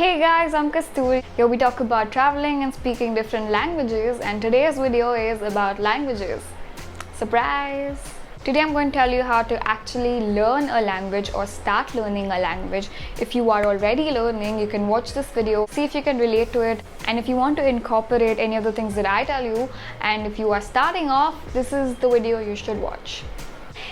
Hey guys, I'm Kasturi. Here we talk about traveling and speaking different languages, and today's video is about languages. Surprise! Today I'm going to tell you how to actually learn a language or start learning a language. If you are already learning, you can watch this video, see if you can relate to it, and if you want to incorporate any of the things that I tell you, and if you are starting off, this is the video you should watch.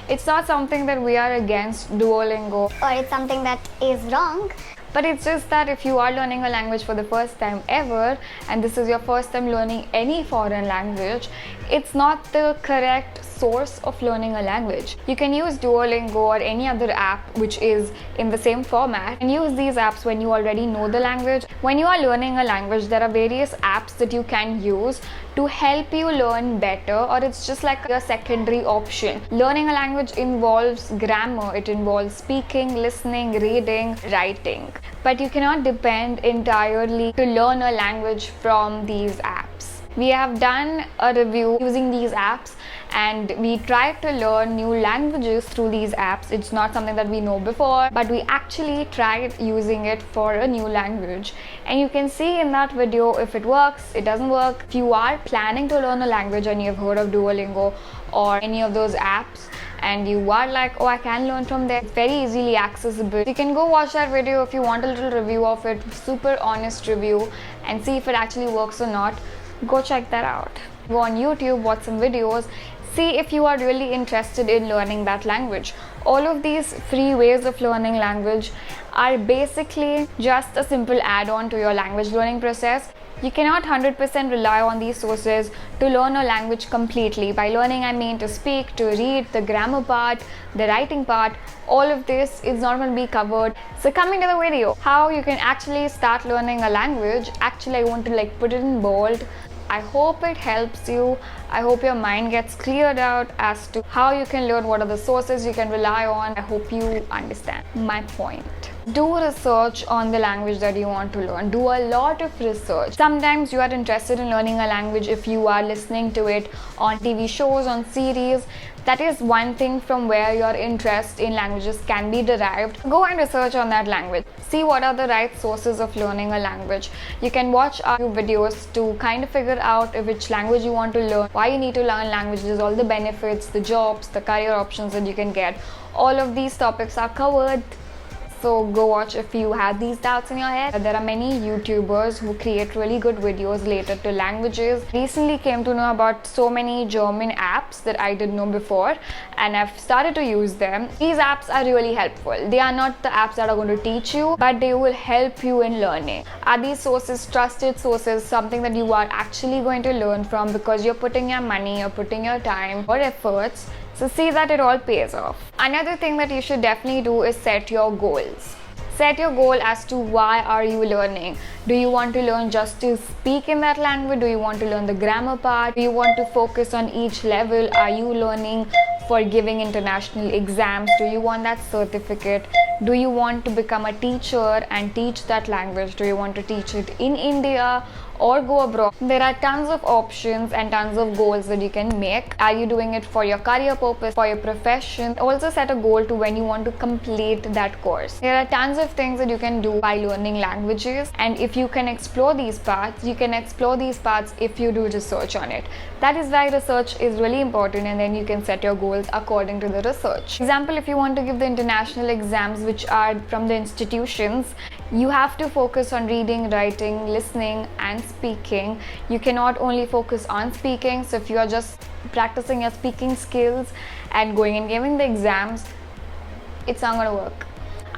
It's not something that we are against Duolingo, or it's something that is wrong. but it's just that if you are learning a language for the first time ever, and this is your first time learning any foreign language, it's not the correct source of learning a language. You can use Duolingo or any other app which is in the same format, and use these apps when you already know the language. When you are learning a language, there are various apps that you can use to help you learn better, or it's just like a secondary option. Learning a language involves grammar, it involves speaking, listening, reading, writing. But you cannot depend entirely to learn a language from these apps. We have done a review using these apps, and we tried to learn new languages through these apps. It's not something that we know before, but we actually tried using it for a new language, and you can see in that video if it works, it doesn't work. If you are planning to learn a language and you've heard of Duolingo or any of those apps, and you are like, oh, I can learn from there, it's very easily accessible. You can go watch that video if you want a little review of it, super honest review, and see if it actually works or not. Go check that out. Go on YouTube, watch some videos, see if you are really interested in learning that language. All of these free ways of learning language are basically just a simple add-on to your language learning process. You cannot 100% rely on these sources to learn a language completely. By learning, I mean to speak, to read, the grammar part, the writing part, all of this is not going to be covered. So coming to the video, how you can actually start learning a language. Actually, I want to put it in bold. I hope it helps you. I hope your mind gets cleared out as to how you can learn, what are the sources you can rely on. I hope you understand my point. Do research on the language that you want to learn. Do a lot of research. Sometimes you are interested in learning a language if you are listening to it on TV shows, on series. That is one thing from where your interest in languages can be derived. Go and research on that language. See what are the right sources of learning a language. You can watch a few videos to kind of figure out which language you want to learn, why you need to learn languages, all the benefits, the jobs, the career options that you can get. All of these topics are covered. So go watch if you have these doubts in your head. There are many YouTubers who create really good videos related to languages. Recently came to know about so many German apps that I didn't know before, and I've started to use them. These apps are really helpful. They are not the apps that are going to teach you, but they will help you in learning. Are these sources trusted sources, something that you are actually going to learn from because you're putting your money, you're putting your time or efforts? So see that it all pays off. Another thing that you should definitely do is set your goals. Set your goal as to why are you learning. Do you want to learn just to speak in that language? Do you want to learn the grammar part? Do you want to focus on each level? Are you learning for giving international exams? Do you want that certificate? Do you want to become a teacher and teach that language? Do you want to teach it in India or go abroad? There are tons of options and tons of goals that you can make. Are you doing it for your career purpose, for your profession? Also set a goal to when you want to complete that course. There are tons of things that you can do by learning languages, and if you can explore these paths, you can explore these paths if you do research on it. That is why research is really important, and then you can set your goals according to the research. For example, if you want to give the international exams which are from the institutions, you have to focus on reading, writing, listening and speaking. You cannot only focus on speaking. So if you are just practicing your speaking skills and going and giving the exams, it's not going to work.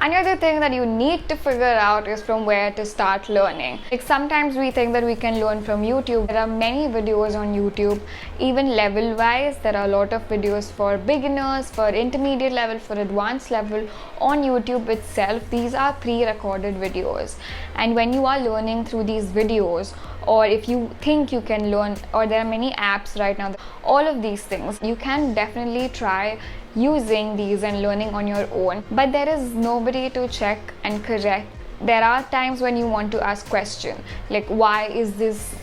Another thing that you need to figure out is from where to start learning. Sometimes we think that we can learn from YouTube. There are many videos on YouTube, even level wise. There are a lot of videos for beginners, for intermediate level, for advanced level on YouTube itself. These are pre-recorded videos, and when you are learning through these videos, or if you think you can learn, or there are many apps right now, all of these things, you can definitely try using these and learning on your own, but there is nobody to check and correct. There are times when you want to ask questions like, why is this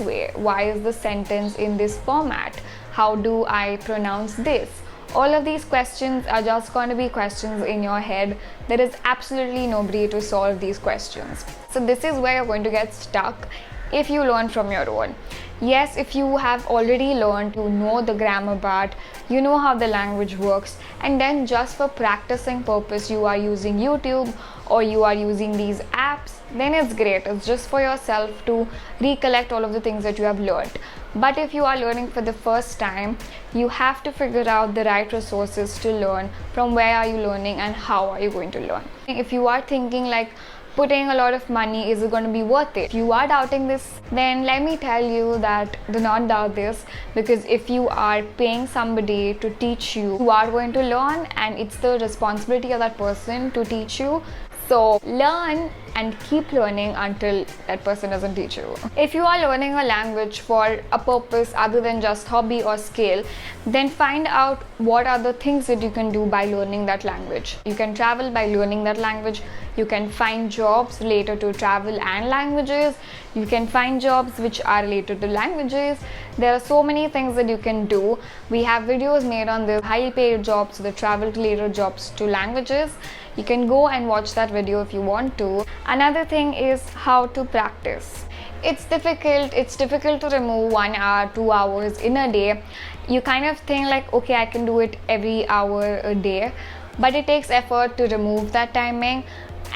way? Why is the sentence in this format? How do I pronounce this? All of these questions are just going to be questions in your head. There is absolutely nobody to solve these questions. So this is where you're going to get stuck if you learn from your own. Yes, if you have already learned, you know the grammar part, you know how the language works, and then just for practicing purpose you are using YouTube or you are using these apps, then it's great. It's just for yourself to recollect all of the things that you have learned. But if you are learning for the first time, you have to figure out the right resources to learn, from where are you learning and how are you going to learn. If you are thinking like, putting a lot of money, is it going to be worth it? If you are doubting this, then let me tell you that do not doubt this, because if you are paying somebody to teach you, you are going to learn, and it's the responsibility of that person to teach you. So learn and keep learning until that person doesn't teach you. If you are learning a language for a purpose other than just hobby or skill, then find out what are the things that you can do by learning that language. You can travel by learning that language. You can find jobs related to travel and languages. You can find jobs which are related to languages. There are so many things that you can do. We have videos made on the highly paid jobs, the travel related jobs to languages. You can go and watch that video if you want to. Another thing is how to practice. It's difficult to remove 1 hour, 2 hours in a day. You kind of think like, okay, I can do it every hour a day, but it takes effort to remove that timing.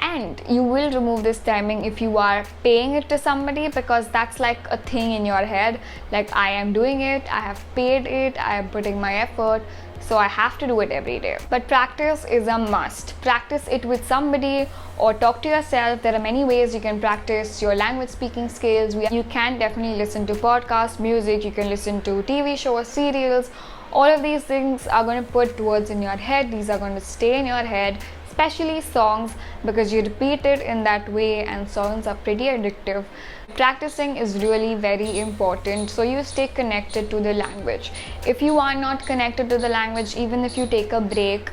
And you will remove this timing if you are paying it to somebody, because that's like a thing in your head, like I am doing it, I have paid it, I am putting my effort, so I have to do it every day. But practice is a must. Practice it with somebody or talk to yourself. There are many ways you can practice your language speaking skills. You can definitely listen to podcasts, music, you can listen to TV shows, serials. All of these things are going to put words in your head. These are going to stay in your head, especially songs, because you repeat it in that way, and songs are pretty addictive. Practicing is really very important, so you stay connected to the language. If you are not connected to the language, even if you take a break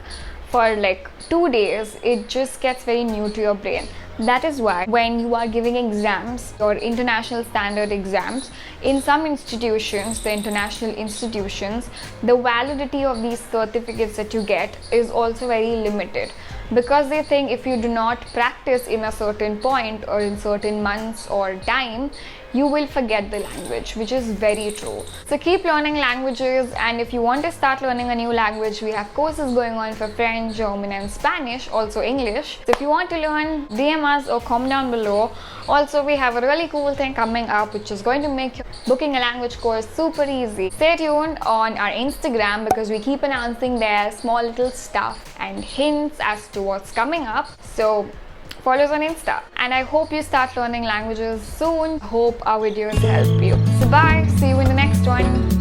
for like 2 days, it just gets very new to your brain. That is why when you are giving exams or international standard exams, in some institutions, the international institutions, the validity of these certificates that you get is also very limited, because they think if you do not practice in a certain point or in certain months or time, you will forget the language, which is very true. So keep learning languages, and if you want to start learning a new language, we have courses going on for French, German and Spanish, also English. So if you want to learn, DM us or comment down below. Also, we have a really cool thing coming up which is going to make booking a language course super easy. Stay tuned on our Instagram, because we keep announcing there small little stuff and hints as to what's coming up. So follow us on Insta, and I hope you start learning languages soon. Hope our videos help you. So bye, see you in the next one.